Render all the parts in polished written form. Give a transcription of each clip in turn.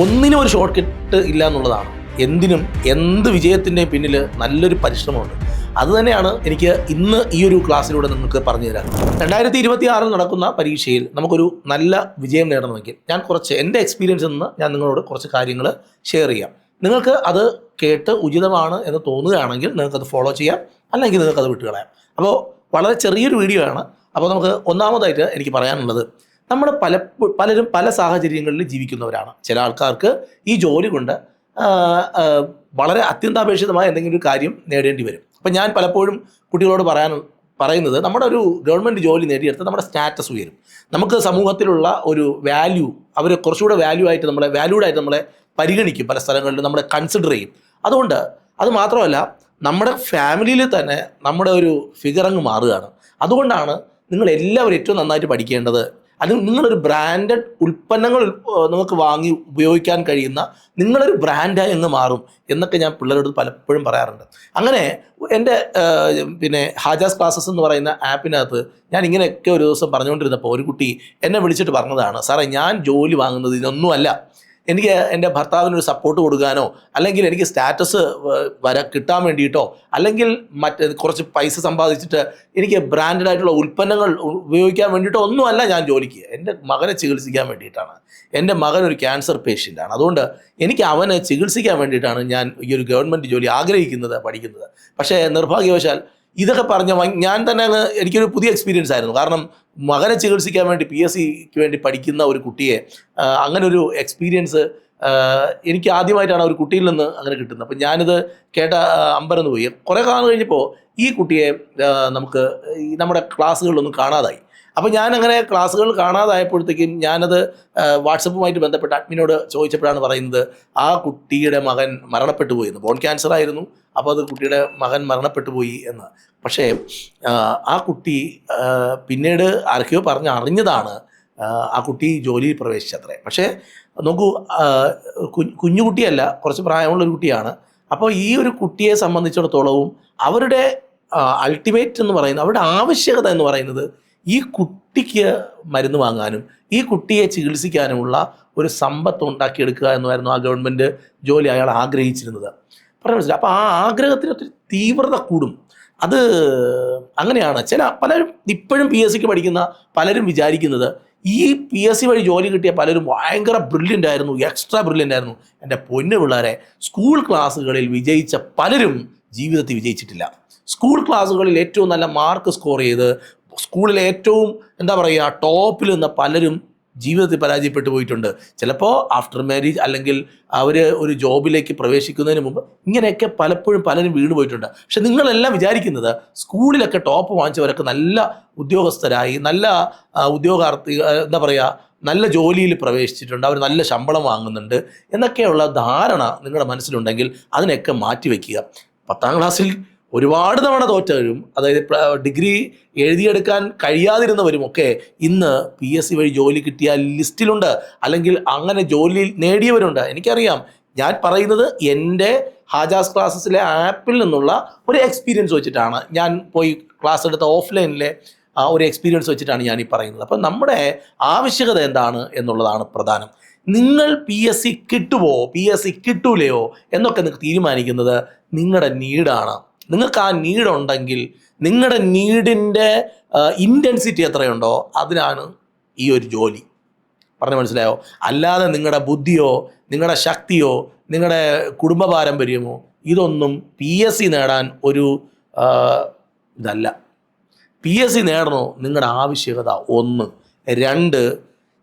ഒന്നിനും ഒരു short cut ഇല്ല എന്നുള്ളതാണ്. എന്തിനും എന്ത് വിജയത്തിൻ്റെയും പിന്നിൽ നല്ലൊരു പരിശ്രമമുണ്ട്. അതുതന്നെയാണ് എനിക്ക് ഇന്ന് ഈ ഒരു ക്ലാസ്സിലൂടെ നിങ്ങൾക്ക് പറഞ്ഞു തരാം. 2026 നടക്കുന്ന പരീക്ഷയിൽ നമുക്കൊരു നല്ല വിജയം നേടണമെങ്കിൽ ഞാൻ കുറച്ച് എൻ്റെ എക്സ്പീരിയൻസിൽ നിന്ന് ഞാൻ നിങ്ങളോട് കുറച്ച് കാര്യങ്ങൾ ഷെയർ ചെയ്യാം. നിങ്ങൾക്ക് അത് കേട്ട് ഉചിതമാണ് എന്ന് തോന്നുകയാണെങ്കിൽ നിങ്ങൾക്കത് ഫോളോ ചെയ്യാം, അല്ലെങ്കിൽ നിങ്ങൾക്കത് വിട്ടുകളയാം. അപ്പോൾ വളരെ ചെറിയൊരു വീഡിയോ ആണ്. അപ്പോൾ നമുക്ക് ഒന്നാമതായിട്ട് എനിക്ക് പറയാനുള്ളത്, നമ്മൾ പലരും പല സാഹചര്യങ്ങളിൽ ജീവിക്കുന്നവരാണ്. ചില ആൾക്കാർക്ക് ഈ ജോലി കൊണ്ട് വളരെ അത്യന്താപേക്ഷിതമായ എന്തെങ്കിലും ഒരു കാര്യം നേടേണ്ടി വരും. അപ്പം ഞാൻ പലപ്പോഴും കുട്ടികളോട് പറയുന്നത്, നമ്മുടെ ഒരു ഗവൺമെൻറ് ജോലി നേടിയെടുത്ത് നമ്മുടെ സ്റ്റാറ്റസ് ഉയരും. നമുക്ക് സമൂഹത്തിലുള്ള ഒരു വാല്യൂ, അവർ കുറച്ചുകൂടെ വാല്യൂഡായിട്ട് നമ്മളെ പരിഗണിക്കും, പല സ്ഥലങ്ങളിലും നമ്മളെ കൺസിഡർ ചെയ്യും. അതുകൊണ്ട് അത് മാത്രമല്ല, നമ്മുടെ ഫാമിലിയിൽ തന്നെ നമ്മുടെ ഒരു ഫിഗർ അങ്ങ് മാറുകയാണ്. അതുകൊണ്ടാണ് നിങ്ങൾ എല്ലാവരും ഏറ്റവും നന്നായിട്ട് പഠിക്കേണ്ടത്. അത് നിങ്ങളൊരു ബ്രാൻഡഡ് ഉൽപ്പന്നങ്ങൾ നിങ്ങൾക്ക് വാങ്ങി ഉപയോഗിക്കാൻ കഴിയുന്ന നിങ്ങളൊരു ബ്രാൻഡായി അങ്ങ് മാറും എന്നൊക്കെ ഞാൻ പിള്ളേരോട് പലപ്പോഴും പറയാറുണ്ട്. അങ്ങനെ എൻ്റെ ഹാജാസ് ക്ലാസ്സസ് എന്ന് പറയുന്ന ആപ്പിനകത്ത് ഞാൻ ഇങ്ങനെയൊക്കെ ഒരു ദിവസം പറഞ്ഞുകൊണ്ടിരുന്നപ്പോൾ ഒരു കുട്ടി എന്നെ വിളിച്ചിട്ട് പറഞ്ഞതാണ്, സാറേ ഞാൻ ജോലി വാങ്ങുന്നത് ഇതിനൊന്നുമല്ല, എനിക്ക് എൻ്റെ ഭർത്താവിനൊരു സപ്പോർട്ട് കൊടുക്കാനോ, അല്ലെങ്കിൽ എനിക്ക് സ്റ്റാറ്റസ് കിട്ടാൻ വേണ്ടിയിട്ടോ, അല്ലെങ്കിൽ കുറച്ച് പൈസ സമ്പാദിച്ചിട്ട് എനിക്ക് ബ്രാൻഡഡ് ആയിട്ടുള്ള ഉൽപ്പന്നങ്ങൾ ഉപയോഗിക്കാൻ വേണ്ടിയിട്ടോ ഒന്നുമല്ല ഞാൻ ജോലിക്ക്. എൻ്റെ മകനെ ചികിത്സിക്കാൻ വേണ്ടിയിട്ടാണ്. എൻ്റെ മകൻ ഒരു ക്യാൻസർ പേഷ്യൻ്റാണ്. അതുകൊണ്ട് എനിക്ക് അവനെ ചികിത്സിക്കാൻ വേണ്ടിയിട്ടാണ് ഞാൻ ഈ ഒരു ഗവൺമെൻറ് ജോലി ആഗ്രഹിക്കുന്നത്, പഠിക്കുന്നത്. പക്ഷേ നിർഭാഗ്യവശാൽ ഇതൊക്കെ പറഞ്ഞ ഞാൻ തന്നെ എനിക്കൊരു പുതിയ എക്സ്പീരിയൻസ് ആയിരുന്നു. കാരണം മകനെ ചികിത്സിക്കാൻ വേണ്ടി PSCക്ക് വേണ്ടി പഠിക്കുന്ന ഒരു കുട്ടിയെ അങ്ങനൊരു എക്സ്പീരിയൻസ് എനിക്ക് ആദ്യമായിട്ടാണ് ഒരു കുട്ടിയിൽ നിന്ന് അങ്ങനെ കിട്ടുന്നത്. അപ്പം ഞാനിത് കേട്ട അമ്പരന്ന് പോയി. കുറേ കാലം കഴിഞ്ഞപ്പോൾ ഈ കുട്ടിയെ നമുക്ക് നമ്മുടെ ക്ലാസ്സുകളിലൊന്നും കാണാതായി. അപ്പോൾ ഞാനങ്ങനെ ക്ലാസ്സുകൾ കാണാതായപ്പോഴത്തേക്കും ഞാനത് വാട്സപ്പുമായിട്ട് ബന്ധപ്പെട്ട് അഡ്മിനോട് ചോദിച്ചപ്പോഴാണ് പറയുന്നത്, ആ കുട്ടിയുടെ മകൻ മരണപ്പെട്ടു പോയി എന്ന്. ബോൺ ക്യാൻസർ ആയിരുന്നു. അപ്പോൾ അത് കുട്ടിയുടെ മകൻ മരണപ്പെട്ടു പോയി എന്ന്. പക്ഷേ ആ കുട്ടി പിന്നീട് ആർക്കെയോ അറിഞ്ഞതാണ് ആ കുട്ടി ജോലിയിൽ പ്രവേശിച്ചത്രേ. പക്ഷേ നോക്കൂ, കുഞ്ഞുകുട്ടിയല്ല, കുറച്ച് പ്രായമുള്ളൊരു കുട്ടിയാണ്. അപ്പോൾ ഈ ഒരു കുട്ടിയെ സംബന്ധിച്ചിടത്തോളവും അവരുടെ അൾട്ടിമേറ്റ് എന്ന് പറയുന്നത്, അവരുടെ ആവശ്യകത എന്ന് പറയുന്നത് ഈ കുട്ടിക്ക് മരുന്ന് വാങ്ങാനും ഈ കുട്ടിയെ ചികിത്സിക്കാനുമുള്ള ഒരു സമ്പത്ത് ഉണ്ടാക്കിയെടുക്കുക എന്നായിരുന്നു ആ ഗവൺമെൻറ് ജോലി അയാൾ ആഗ്രഹിച്ചിരുന്നത്. പറഞ്ഞു മനസ്സിലായി. അപ്പോൾ ആ ആഗ്രഹത്തിന് ഒത്തിരി തീവ്രത കൂടും. അത് അങ്ങനെയാണ്. പലരും ഇപ്പോഴും PSCക്ക് പഠിക്കുന്ന പലരും വിചാരിക്കുന്നത് ഈ PSC വഴി ജോലി കിട്ടിയ പലരും ഭയങ്കര ബ്രില്യൻ്റ് ആയിരുന്നു, എക്സ്ട്രാ ബ്രില്യൻ്റ് ആയിരുന്നു. എൻ്റെ പൊന്നു പിള്ളേരെ, സ്കൂൾ ക്ലാസ്സുകളിൽ വിജയിച്ച പലരും ജീവിതത്തിൽ വിജയിച്ചിട്ടില്ല. സ്കൂൾ ക്ലാസ്സുകളിൽ ഏറ്റവും നല്ല മാർക്ക് സ്കോർ ചെയ്ത് സ്കൂളിലെ ഏറ്റവും ടോപ്പിൽ നിന്ന പലരും ജീവിതത്തിൽ പരാജയപ്പെട്ടു പോയിട്ടുണ്ട്. ചിലപ്പോൾ ആഫ്റ്റർ മാരേജ്, അല്ലെങ്കിൽ അവർ ഒരു ജോബിലേക്ക് പ്രവേശിക്കുന്നതിന് മുമ്പ് ഇങ്ങനെയൊക്കെ പലപ്പോഴും പലരും വീണ് പോയിട്ടുണ്ട്. പക്ഷെ നിങ്ങളെല്ലാം വിചാരിക്കുന്നത് സ്കൂളിലൊക്കെ ടോപ്പ് വാങ്ങിച്ചവരൊക്കെ നല്ല ഉദ്യോഗസ്ഥരായി, നല്ല നല്ല ജോലിയിൽ പ്രവേശിച്ചിട്ടുണ്ട്, അവർ നല്ല ശമ്പളം വാങ്ങുന്നുണ്ട് എന്നൊക്കെയുള്ള ധാരണ നിങ്ങളുടെ മനസ്സിലുണ്ടെങ്കിൽ അതിനെയൊക്കെ മാറ്റിവെക്കുക. 10ാം ക്ലാസ്സിൽ ഒരുപാട് തവണ തോറ്റവരും, അതായത് ഡിഗ്രി എഴുതിയെടുക്കാൻ കഴിയാതിരുന്നവരുമൊക്കെ ഇന്ന് PSC വഴി ജോലി കിട്ടിയ ലിസ്റ്റിലുണ്ട്, അല്ലെങ്കിൽ അങ്ങനെ ജോലി നേടിയവരുണ്ട്. എനിക്കറിയാം. ഞാൻ പറയുന്നത് എൻ്റെ ഹാജാസ് ക്ലാസ്സസിലെ ആപ്പിൽ നിന്നുള്ള ഒരു എക്സ്പീരിയൻസ് വെച്ചിട്ടാണ്, ഞാൻ പോയി ക്ലാസ് എടുത്ത ഓഫ്ലൈനിലെ ഒരു എക്സ്പീരിയൻസ് വെച്ചിട്ടാണ് ഞാൻ ഈ പറയുന്നത്. അപ്പം നമ്മുടെ ആവശ്യകത എന്താണ് എന്നുള്ളതാണ് പ്രധാനം. നിങ്ങൾ PSC കിട്ടുമോ PSC കിട്ടൂലയോ എന്നൊക്കെ നിങ്ങൾക്ക് തീരുമാനിക്കുന്നത് നിങ്ങളുടെ നീഡാണ്. നിങ്ങൾക്ക് ആ നീഡുണ്ടെങ്കിൽ, നിങ്ങളുടെ നീഡിൻ്റെ ഇൻറ്റൻസിറ്റി എത്രയുണ്ടോ അതിനാണ് ഈ ഒരു ജോലി. പറഞ്ഞ് മനസ്സിലായോ? അല്ലാതെ നിങ്ങളുടെ ബുദ്ധിയോ നിങ്ങളുടെ ശക്തിയോ നിങ്ങളുടെ കുടുംബ പാരമ്പര്യമോ ഇതൊന്നും PSC നേടാൻ ഒരു ഇതല്ല. PSC നേടണോ നിങ്ങളുടെ ആവശ്യകത 1. 2,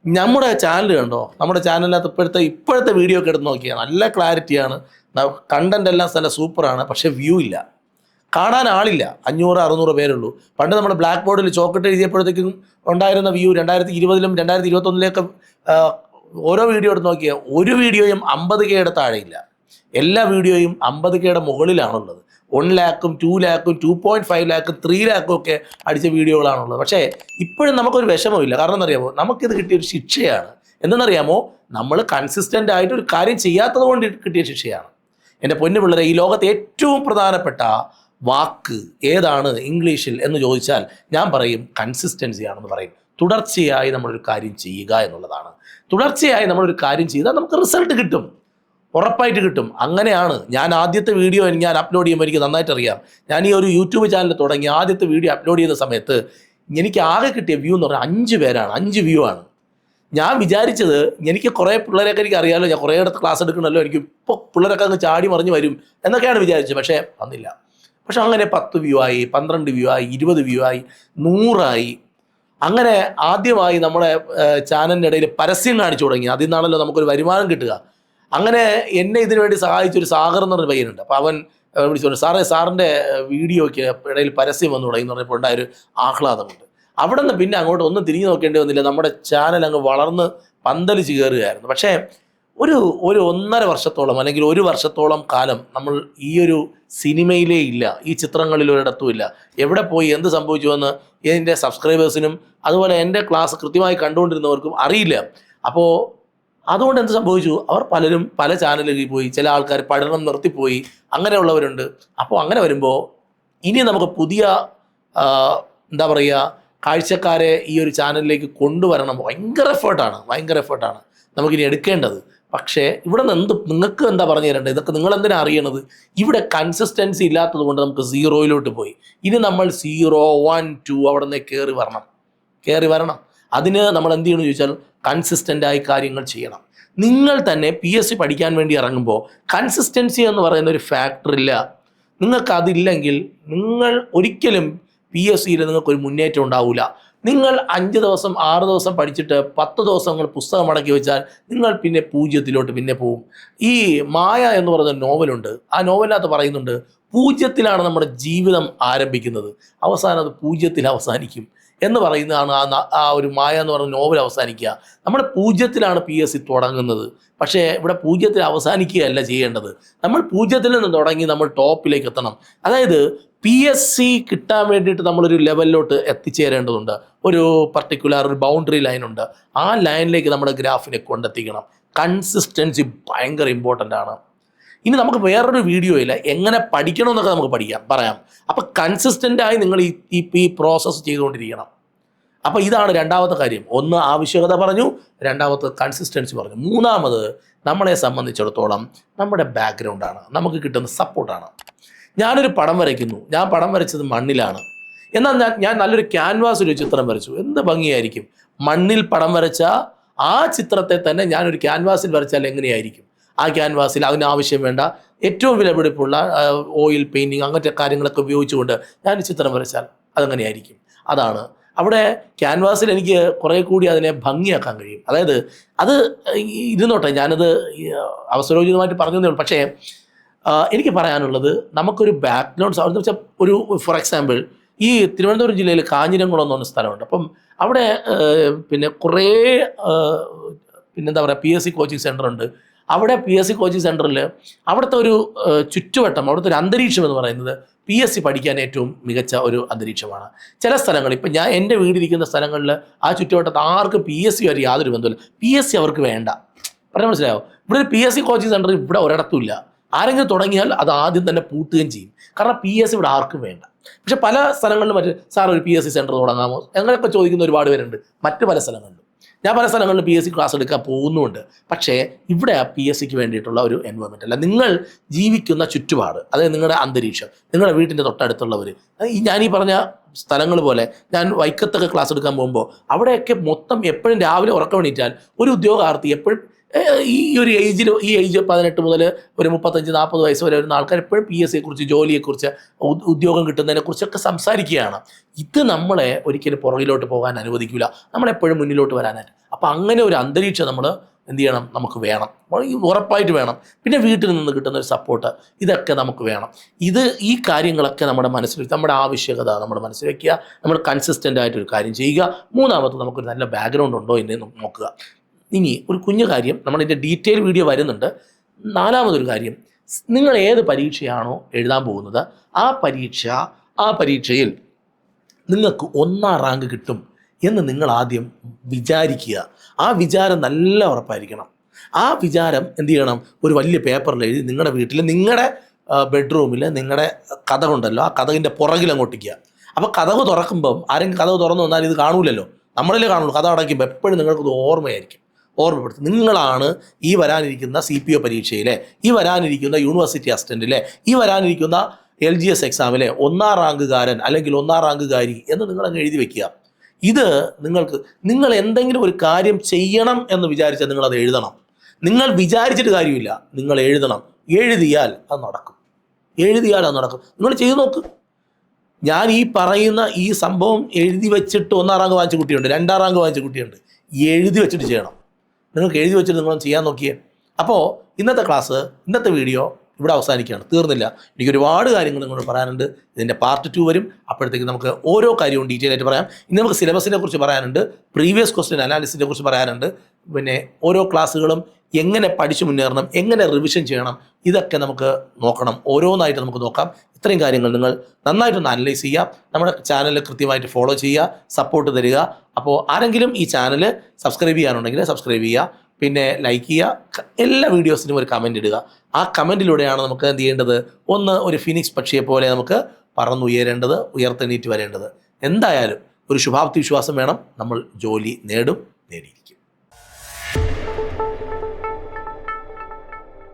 നമ്മുടെ ചാനൽ കണ്ടോ, നമ്മുടെ ചാനലിനകത്ത് ഇപ്പോഴത്തെ വീഡിയോ ഒക്കെ എടുത്ത് നോക്കിയാൽ നല്ല ക്ലാരിറ്റിയാണ്, കണ്ടൻ്റ് എല്ലാം നല്ല സൂപ്പറാണ്. പക്ഷേ വ്യൂ ഇല്ല, കാണാൻ ആളില്ല. 500-600 പേരുള്ളൂ. പണ്ട് നമ്മൾ ബ്ലാക്ക് ബോർഡിൽ ചോക്കട്ട് എഴുതിയപ്പോഴത്തേക്കും ഉണ്ടായിരുന്ന വ്യൂ 2020-ലും 2021-ലേക്ക് ഓരോ വീഡിയോ എടുത്ത് നോക്കിയാൽ ഒരു വീഡിയോയും 50Kയുടെ താഴെയില്ല. എല്ലാ വീഡിയോയും 50Kയുടെ മുകളിലാണുള്ളത്. 1 lakhും 2 lakhും 2.5 lakhും 3 lakhും ഒക്കെ അടിച്ച വീഡിയോകളാണുള്ളത്. പക്ഷേ ഇപ്പോഴും നമുക്കൊരു വിഷമമില്ല. കാരണം എന്നറിയാമോ, നമുക്കിത് കിട്ടിയൊരു ശിക്ഷയാണ്. എന്തെന്നറിയാമോ, നമ്മൾ കൺസിസ്റ്റൻ്റ് ആയിട്ട് ഒരു കാര്യം ചെയ്യാത്തത് കൊണ്ട് കിട്ടിയ ശിക്ഷയാണ്. എൻ്റെ പൊന്നു പിള്ളേരെ, ഈ ലോകത്തെ ഏറ്റവും പ്രധാനപ്പെട്ട വാക്ക് ഏതാണ് ഇംഗ്ലീഷിൽ എന്ന് ചോദിച്ചാൽ ഞാൻ പറയും കൺസിസ്റ്റൻസി ആണെന്ന് പറയും. തുടർച്ചയായി നമ്മളൊരു കാര്യം ചെയ്യുക എന്നുള്ളതാണ്. തുടർച്ചയായി നമ്മളൊരു കാര്യം ചെയ്താൽ നമുക്ക് റിസൾട്ട് കിട്ടും, ഉറപ്പായിട്ട് കിട്ടും. അങ്ങനെയാണ് ഞാൻ ആദ്യത്തെ വീഡിയോ ഞാൻ അപ്ലോഡ് ചെയ്യുമ്പോൾ എനിക്ക് നന്നായിട്ട് അറിയാം. ഞാൻ ഈ ഒരു യൂട്യൂബ് ചാനൽ തുടങ്ങി ആദ്യത്തെ വീഡിയോ അപ്ലോഡ് ചെയ്ത സമയത്ത് എനിക്ക് ആകെ കിട്ടിയ വ്യൂ എന്ന് പറഞ്ഞാൽ 5 പേരാണ്, 5 വ്യൂ ആണ്. ഞാൻ വിചാരിച്ചത് എനിക്ക് കുറേ പിള്ളേരൊക്കെ എനിക്ക് അറിയാമല്ലോ, ഞാൻ കുറേ ഇടത്ത് ക്ലാസ് എടുക്കണമല്ലോ, എനിക്ക് ഇപ്പോൾ പിള്ളേരൊക്കെ അങ്ങ് ചാടി മറിഞ്ഞ് വരും എന്നൊക്കെയാണ് വിചാരിച്ചത്. പക്ഷേ വന്നില്ല. പക്ഷെ അങ്ങനെ 10 വ്യൂ ആയി, 12 വ്യൂ ആയി, 20 വ്യൂ ആയി, 100 ആയി. അങ്ങനെ ആദ്യമായി നമ്മുടെ ചാനലിൻ്റെ ഇടയിൽ പരസ്യം കാണിച്ചു തുടങ്ങി. അതിൽ നിന്നാണല്ലോ നമുക്കൊരു വരുമാനം കിട്ടുക. അങ്ങനെ എന്നെ ഇതിനു വേണ്ടി സഹായിച്ചൊരു സാഗർ എന്ന് പറഞ്ഞ പയ്യനുണ്ട്. അപ്പോൾ അവൻ വിളിച്ചു, സാറിൻ്റെ വീഡിയോയ്ക്ക് ഇടയിൽ പരസ്യം വന്നു തുടങ്ങി എന്ന് പറഞ്ഞപ്പോൾ ഉണ്ടായൊരു ആഹ്ലാദമുണ്ട്. അവിടെ നിന്ന് പിന്നെ അങ്ങോട്ട് ഒന്നും തിരിഞ്ഞു നോക്കേണ്ടി വന്നില്ല. നമ്മുടെ ചാനൽ അങ്ങ് വളർന്ന് പന്തലിച്ച് കയറുകയായിരുന്നു. പക്ഷേ ഒരു 1.5 വർഷത്തോളം അല്ലെങ്കിൽ 1 വർഷത്തോളം കാലം നമ്മൾ ഈ ഒരു സിനിമയിലേ ഇല്ല, ഈ ചിത്രങ്ങളിൽ ഒരിടത്തും ഇല്ല. എവിടെ പോയി എന്ത് സംഭവിച്ചുവെന്ന് എൻ്റെ സബ്സ്ക്രൈബേഴ്സിനും അതുപോലെ എൻ്റെ ക്ലാസ് കൃത്യമായി കണ്ടുകൊണ്ടിരുന്നവർക്കും അറിയില്ല. അപ്പോൾ അതുകൊണ്ട് എന്ത് സംഭവിച്ചു, അവർ പലരും പല ചാനലുകളിൽ പോയി, ചില ആൾക്കാർ പഠനം നിർത്തിപ്പോയി, അങ്ങനെയുള്ളവരുണ്ട്. അപ്പോൾ അങ്ങനെ വരുമ്പോൾ ഇനി നമുക്ക് പുതിയ എന്താ പറയുക കാഴ്ചക്കാരെ ഈ ഒരു ചാനലിലേക്ക് കൊണ്ടുവരണം. ഭയങ്കര എഫേർട്ടാണ് നമുക്കിനി എടുക്കേണ്ടത്. പക്ഷേ ഇവിടെ നിന്ന് നിങ്ങൾക്ക് എന്താ പറഞ്ഞു തരേണ്ടത്, ഇതൊക്കെ നിങ്ങളെന്തിനാണ് അറിയണത്? ഇവിടെ കൺസിസ്റ്റൻസി ഇല്ലാത്തത് കൊണ്ട് നമുക്ക് 0-ലോട്ട് പോയി. ഇനി നമ്മൾ 0, 1, 2 അവിടെ നിന്ന് കയറി വരണം. അതിന് നമ്മൾ എന്ത് ചെയ്യണമെന്ന് ചോദിച്ചാൽ കൺസിസ്റ്റൻ്റായി കാര്യങ്ങൾ ചെയ്യണം. നിങ്ങൾ തന്നെ PSC പഠിക്കാൻ വേണ്ടി ഇറങ്ങുമ്പോൾ കൺസിസ്റ്റൻസി എന്ന് പറയുന്ന ഒരു ഫാക്ടറില്ല. നിങ്ങൾക്കതില്ലെങ്കിൽ നിങ്ങൾ ഒരിക്കലും PSCയിൽ നിങ്ങൾക്കൊരു മുന്നേറ്റം ഉണ്ടാവില്ല. നിങ്ങൾ 5 ദിവസം 6 ദിവസം പഠിച്ചിട്ട് 10 ദിവസം നിങ്ങൾ പുസ്തകം അടക്കി വെച്ചാൽ നിങ്ങൾ പിന്നെ 0-ലോട്ട് പിന്നെ പോവും. ഈ മായ എന്ന് പറയുന്ന നോവലുണ്ട്. ആ നോവലിനകത്ത് പറയുന്നുണ്ട് 0-ത്തിലാണ് നമ്മുടെ ജീവിതം ആരംഭിക്കുന്നത്, അവസാനം അത് 0-ത്തിൽ അവസാനിക്കും എന്ന് പറയുന്നതാണ് ആ ഒരു മായ എന്ന് പറയുന്ന നോവൽ അവസാനിക്കുക. നമ്മുടെ 0-ത്തിലാണ് PSC തുടങ്ങുന്നത്. പക്ഷേ ഇവിടെ 0-ത്തിൽ അവസാനിക്കുകയല്ല ചെയ്യേണ്ടത്. നമ്മൾ 0-ത്തിൽ നിന്ന് തുടങ്ങി നമ്മൾ ടോപ്പിലേക്ക് എത്തണം. അതായത് PSC കിട്ടാൻ വേണ്ടിയിട്ട് നമ്മളൊരു ലെവലിലോട്ട് എത്തിച്ചേരേണ്ടതുണ്ട്. ഒരു പർട്ടിക്കുലർ ഒരു ബൗണ്ടറി ലൈനുണ്ട്. ആ ലൈനിലേക്ക് നമ്മുടെ ഗ്രാഫിനെ കൊണ്ടെത്തിക്കണം. കൺസിസ്റ്റൻസി ഭയങ്കര ഇമ്പോർട്ടൻ്റ് ആണ്. ഇനി നമുക്ക് വേറൊരു വീഡിയോയിൽ എങ്ങനെ പഠിക്കണമെന്നൊക്കെ നമുക്ക് പറയാം. അപ്പോൾ കൺസിസ്റ്റൻ്റായി നിങ്ങൾ ഈ പ്രോസസ്സ് ചെയ്തുകൊണ്ടിരിക്കണം. അപ്പോൾ ഇതാണ് രണ്ടാമത്തെ കാര്യം. ഒന്ന് ആവശ്യകത പറഞ്ഞു, രണ്ടാമത്തെ കൺസിസ്റ്റൻസി പറഞ്ഞു, മൂന്നാമത് നമ്മളെ സംബന്ധിച്ചിടത്തോളം നമ്മുടെ ബാക്ക്ഗ്രൗണ്ടാണ്, നമുക്ക് കിട്ടുന്ന സപ്പോർട്ടാണ്. ഞാനൊരു പടം വരയ്ക്കുന്നു, ഞാൻ പടം വരച്ചത് മണ്ണിലാണ്. എന്നാൽ ഞാൻ നല്ലൊരു ക്യാൻവാസിൽ ഒരു ചിത്രം വരച്ചു, എന്ത് ഭംഗിയായിരിക്കും. മണ്ണിൽ പടം വരച്ച ആ ചിത്രത്തെ തന്നെ ഞാനൊരു ക്യാൻവാസിൽ വരച്ചാൽ എങ്ങനെയായിരിക്കും? ആ ക്യാൻവാസിൽ അതിനാവശ്യം വേണ്ട ഏറ്റവും വിലപിടിപ്പുള്ള ഓയിൽ പെയിൻറ്റിങ് അങ്ങനത്തെ കാര്യങ്ങളൊക്കെ ഉപയോഗിച്ചുകൊണ്ട് ഞാൻ ചിത്രം വരച്ചാൽ അതെങ്ങനെയായിരിക്കും? അതാണ് അവിടെ ക്യാൻവാസിൽ എനിക്ക് കുറേ കൂടി അതിനെ ഭംഗിയാക്കാൻ കഴിയും. അതായത് അത് ഇരുന്നോട്ടെ, ഞാനത് അവസരോചിതമായിട്ട് പറഞ്ഞതേ ഉള്ളൂ. പക്ഷേ എനിക്ക് പറയാനുള്ളത് നമുക്കൊരു ബാക്ക്ഗ്രൗണ്ട് എന്ന് വെച്ചാൽ ഒരു ഫോർ എക്സാമ്പിൾ ഈ തിരുവനന്തപുരം ജില്ലയിൽ കാഞ്ഞിരംകുളം എന്ന് പറഞ്ഞ സ്ഥലമുണ്ട്. അപ്പം അവിടെ പിന്നെ കുറേ പിന്നെന്താ പറയുക PSC കോച്ചിങ് സെൻ്റർ ഉണ്ട്. അവിടെ PSC കോച്ചിങ് സെൻ്ററിൽ അവിടുത്തെ ഒരു ചുറ്റുവട്ടം, അവിടുത്തെ ഒരു അന്തരീക്ഷം എന്ന് പറയുന്നത് PSC പഠിക്കാൻ ഏറ്റവും മികച്ച ഒരു അന്തരീക്ഷമാണ്. ചില സ്ഥലങ്ങളിൽ ഇപ്പം എൻ്റെ വീടിരിക്കുന്ന സ്ഥലങ്ങളിൽ ആ ചുറ്റുവട്ടത്ത് ആർക്കും PSC വരെ യാതൊരു ബന്ധമില്ല. PSC അവർക്ക് വേണ്ട. പറഞ്ഞാൽ മനസ്സിലായോ? ഇവിടെ ഒരു PSC കോച്ചിങ് സെൻ്റർ ഇവിടെ ഒരിടത്തും ഇല്ല. ആരെങ്കിലും തുടങ്ങിയാൽ അത് ആദ്യം തന്നെ പൂട്ടുകയും ചെയ്യും. കാരണം PSC ഇവിടെ ആർക്കും വേണ്ട. പക്ഷെ പല സ്ഥലങ്ങളിലും സാർ ഒരു PSC സെൻ്റർ തുടങ്ങാമോ അങ്ങനെയൊക്കെ ചോദിക്കുന്ന ഒരുപാട് പേരുണ്ട്. മറ്റ് പല സ്ഥലങ്ങളിലും ഞാൻ പല സ്ഥലങ്ങളിലും PSC ക്ലാസ് എടുക്കാൻ പോകുന്നുമുണ്ട്. പക്ഷേ ഇവിടെ PSCക്ക് വേണ്ടിയിട്ടുള്ള ഒരു എൻവയോൺമെൻ്റ് അല്ല. നിങ്ങൾ ജീവിക്കുന്ന ചുറ്റുപാട്, അതായത് നിങ്ങളുടെ അന്തരീക്ഷം, നിങ്ങളുടെ വീട്ടിൻ്റെ തൊട്ടടുത്തുള്ളവർ, ഞാൻ ഈ പറഞ്ഞ സ്ഥലങ്ങൾ പോലെ ഞാൻ വൈക്കത്തൊക്കെ ക്ലാസ് എടുക്കാൻ പോകുമ്പോൾ അവിടെയൊക്കെ മൊത്തം എപ്പോഴും രാവിലെ ഉറക്കം എണീറ്റാൽ ഒരു ഉദ്യോഗാർത്ഥി എപ്പോഴും ഈ ഏജ് 18 മുതൽ ഒരു 35-40 വയസ്സ് വരെ വരുന്ന ആൾക്കാർ എപ്പോഴും PSCയെക്കുറിച്ച്, ജോലിയെക്കുറിച്ച്, ഉദ്യോഗം കിട്ടുന്നതിനെക്കുറിച്ചൊക്കെ സംസാരിക്കുകയാണ്. ഇത് നമ്മളെ ഒരിക്കലും പുറകിലോട്ട് പോകാൻ അനുവദിക്കില്ല, നമ്മളെപ്പോഴും മുന്നിലോട്ട് വരാനായിട്ട്. അപ്പോൾ അങ്ങനെ ഒരു അന്തരീക്ഷം നമ്മൾ എന്ത് ചെയ്യണം, നമുക്ക് വേണം, ഉറപ്പായിട്ട് വേണം. പിന്നെ വീട്ടിൽ നിന്ന് കിട്ടുന്ന ഒരു സപ്പോർട്ട്, ഇതൊക്കെ നമുക്ക് വേണം. ഈ കാര്യങ്ങളൊക്കെ നമ്മുടെ മനസ്സിൽ, നമ്മുടെ ആവശ്യകത നമ്മുടെ മനസ്സിൽ വയ്ക്കുക, നമ്മൾ കൺസിസ്റ്റൻ്റ് ആയിട്ടൊരു കാര്യം ചെയ്യുക. മൂന്നാമത് നമുക്കൊരു നല്ല ബാക്ക്ഗ്രൗണ്ട് ഉണ്ടോ എന്ന് നോക്കുക. ഇനി ഒരു കുഞ്ഞു കാര്യം, നമ്മളിതിൻ്റെ ഡീറ്റെയിൽ വീഡിയോ വരുന്നുണ്ട്. നാലാമതൊരു കാര്യം, നിങ്ങൾ ഏത് പരീക്ഷയാണോ എഴുതാൻ പോകുന്നത് ആ പരീക്ഷയിൽ നിങ്ങൾക്ക് 1ാം റാങ്ക് കിട്ടും എന്ന് നിങ്ങൾ ആദ്യം വിചാരിക്കുക. ആ വിചാരം നല്ല ഉറപ്പായിരിക്കണം. ആ വിചാരം എന്ത് ചെയ്യണം, ഒരു വലിയ പേപ്പറിൽ എഴുതി നിങ്ങളുടെ വീട്ടിൽ, നിങ്ങളുടെ ബെഡ്റൂമിൽ നിങ്ങളുടെ കതകുണ്ടല്ലോ, ആ കതകിൻ്റെ പുറകിൽ അങ്ങോട്ടിക്കുക. അപ്പോൾ കതക് തുറക്കുമ്പം ആരെങ്കിലും കതക് തുറന്നു വന്നാൽ ഇത് കാണൂലല്ലോ, നമ്മളിലേ കാണുള്ളൂ. കഥ അടയ്ക്കുമ്പോൾ എപ്പോഴും നിങ്ങൾക്കത് ഓർമ്മയായിരിക്കും. ഓർമ്മപ്പെടുത്തും. നിങ്ങളാണ് ഈ വരാനിരിക്കുന്ന CPO പരീക്ഷയിലെ, ഈ വരാനിരിക്കുന്ന യൂണിവേഴ്സിറ്റി അസിസ്റ്റൻറ്റിലെ, ഈ വരാനിരിക്കുന്ന LGS എക്സാമിലെ 1ാം റാങ്കുകാരൻ അല്ലെങ്കിൽ 1ാം റാങ്കുകാരി എന്ന് നിങ്ങളങ്ങ് എഴുതി വെക്കുക. ഇത് നിങ്ങൾ എന്തെങ്കിലും ഒരു കാര്യം ചെയ്യണം എന്ന് വിചാരിച്ചാൽ നിങ്ങളത് എഴുതണം. നിങ്ങൾ വിചാരിച്ചിട്ട് കാര്യമില്ല, നിങ്ങൾ എഴുതണം. എഴുതിയാൽ അത് നടക്കും. നിങ്ങൾ ചെയ്തു നോക്ക്. ഞാൻ ഈ പറയുന്ന ഈ സംഭവം എഴുതി വെച്ചിട്ട് 1ാം റാങ്ക് വാങ്ങിച്ച കുട്ടിയുണ്ട്, 2ാം റാങ്ക് വാങ്ങിച്ച കുട്ടിയുണ്ട്. എഴുതി വെച്ചിട്ട് ചെയ്യണം. നിങ്ങൾക്ക് എഴുതി വെച്ചിട്ട് നിങ്ങൾ ചെയ്യാൻ നോക്കിയേ. അപ്പോൾ ഇന്നത്തെ വീഡിയോ ഇവിടെ അവസാനിക്കുകയാണ്, തീർന്നില്ല. എനിക്ക് ഒരുപാട് കാര്യങ്ങൾ നിങ്ങളോട് പറയാനുണ്ട്. ഇതിൻ്റെ പാർട്ട് 2 വരും. അപ്പോഴത്തേക്ക് നമുക്ക് ഓരോ കാര്യവും ഡീറ്റെയിൽ ആയിട്ട് പറയാം. ഇനി നമുക്ക് സിലബസിനെ കുറിച്ച് പറയാനുണ്ട്, പ്രീവിയസ് ക്വസ്റ്റ്യൻ അനാലിസിനെ കുറിച്ച് പറയാനുണ്ട്, പിന്നെ ഓരോ ക്ലാസ്സുകളും എങ്ങനെ പഠിച്ചു മുന്നേറണം, എങ്ങനെ റിവിഷൻ ചെയ്യണം, ഇതൊക്കെ നമുക്ക് നോക്കണം. ഓരോന്നായിട്ട് നമുക്ക് നോക്കാം. ഇത്രയും കാര്യങ്ങൾ നിങ്ങൾ നന്നായിട്ടൊന്ന് അനലൈസ് ചെയ്യുക. നമ്മുടെ ചാനൽ കൃത്യമായിട്ട് ഫോളോ ചെയ്യുക, സപ്പോർട്ട് തരിക. അപ്പോൾ ആരെങ്കിലും ഈ ചാനൽ സബ്സ്ക്രൈബ് ചെയ്യാനുണ്ടെങ്കിൽ സബ്സ്ക്രൈബ് ചെയ്യുക, പിന്നെ ലൈക്ക് ചെയ്യുക, എല്ലാ വീഡിയോസിനും ഒരു കമൻറ്റ് ഇടുക. ആ കമൻറ്റിലൂടെയാണ് നമുക്ക് എന്ത് ചെയ്യേണ്ടത്, ഒരു ഫിനിക്സ് പക്ഷിയെ പോലെ നമുക്ക് പറന്നുയരേണ്ടത്, ഉയർത്തെണീറ്റ് വരേണ്ടത്. എന്തായാലും ഒരു ശുഭാപ്തി വിശ്വാസം വേണം. നമ്മൾ ജോലി നേടി